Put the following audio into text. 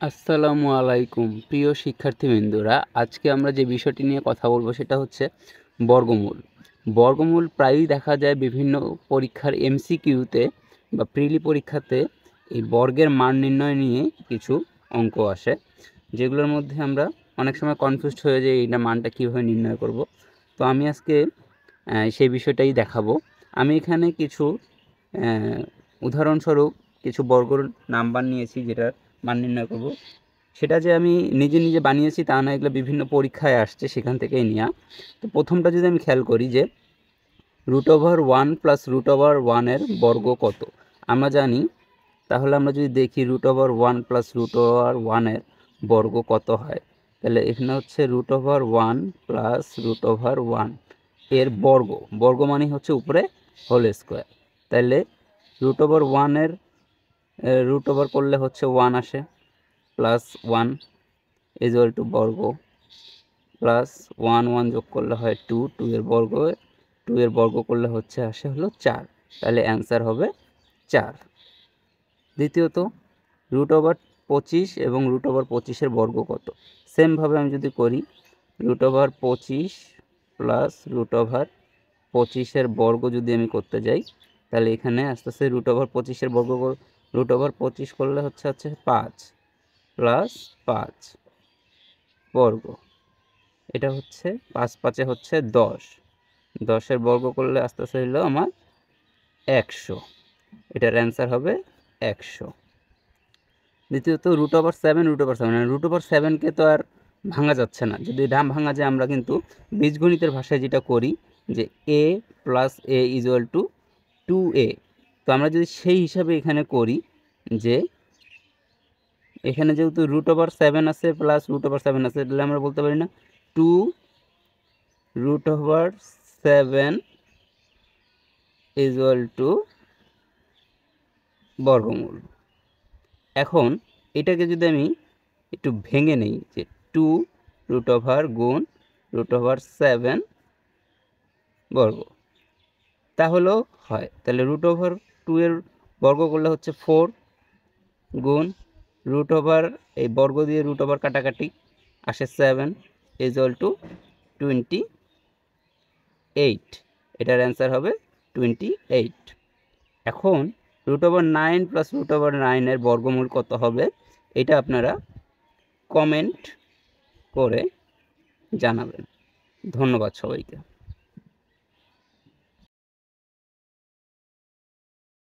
আসসালামু আলাইকুম প্রিয় শিক্ষার্থীবৃন্দরা, আজকে আমরা যে বিষয়টি নিয়ে কথা বলবো সেটা হচ্ছে বর্গমূল। বর্গমূল প্রায়ই দেখা যায় বিভিন্ন পরীক্ষার এমসিকিউতে বা প্রিলি পরীক্ষাতে এই বর্গের মান নির্ণয় নিয়ে কিছু অঙ্ক আসে, যেগুলোর মধ্যে আমরা অনেক সময় কনফিউজড হয়ে যাই এইটা মানটা কীভাবে নির্ণয় করব। তো আমি আজকে সেই বিষয়টাই দেখাবো। আমি এখানে কিছু উদাহরণস্বরূপ কিছু বর্গর নাম্বার নিয়েছি যেটার মান নির্ণয় করব। সেটা যে আমি নিজে নিজে বানিয়েছি তা না, এগুলো বিভিন্ন পরীক্ষায় আসছে, সেখান থেকেই নেওয়া। তো প্রথমটা যদি আমি খেয়াল করি যে √1 প্লাস √1 বর্গ কত আমরা জানি, তাহলে আমরা যদি দেখি √1 প্লাস √1 বর্গ কত হয়, তাহলে এখানে হচ্ছে √1 প্লাস √1 এর বর্গ, বর্গ মানে হচ্ছে উপরে হোল স্কোয়ার। তাহলে √1 রুট ওভার করলে হচ্ছে 1 আসে, প্লাস 1 ইকুয়াল টু বর্গ, প্লাস 1 যোগ করলে হয় 2 এর বর্গ করলে হচ্ছে আসে হলো 4। তাহলে অ্যান্সার হবে 4। দ্বিতীয়ত √25 এবং √25 বর্গ কত, সেমভাবে আমি যদি করি √25 প্লাস √25 বর্গ যদি আমি করতে যাই, তাহলে এখানে আস্তে আস্তে √25 বর্গ √25 করলে হচ্ছে 5 প্লাস 5 বর্গ, এটা হচ্ছে 5 5 হচ্ছে 10, 10 বর্গ করলে আস্তে আস্তে হলো আমার 100, এটার অ্যান্সার হবে 100। দ্বিতীয়ত √7 তো আর ভাঙা যাচ্ছে না, যদি এটা ভাঙা যায় আমরা কিন্তু বীজগণিতের ভাষায় যেটা করি যে a plus a equal to 2a। তো আমরা যদি সেই হিসাবে এখানে করি যে এখানে যেহেতু √7 আছে প্লাস √7 আছে, তাহলে আমরা বলতে পারি না 2√7 ইকুয়াল টু বর্গমূল। এখন এটাকে যদি আমি একটু ভেঙে নেই যে 2 গুণ √7 বর্গ, তাহলেও হয়। তাহলে √2 এর বর্গ করলে হচ্ছে 4 গুণ এই বর্গ দিয়ে কাটাকাটি আসে 7 ইকুয়াল টু 28, এটার অ্যান্সার হবে 28। এখন √9 প্লাস √9 এর বর্গমূল কত হবে, এটা আপনারা কমেন্ট করে জানাবেন। ধন্যবাদ সবাইকে।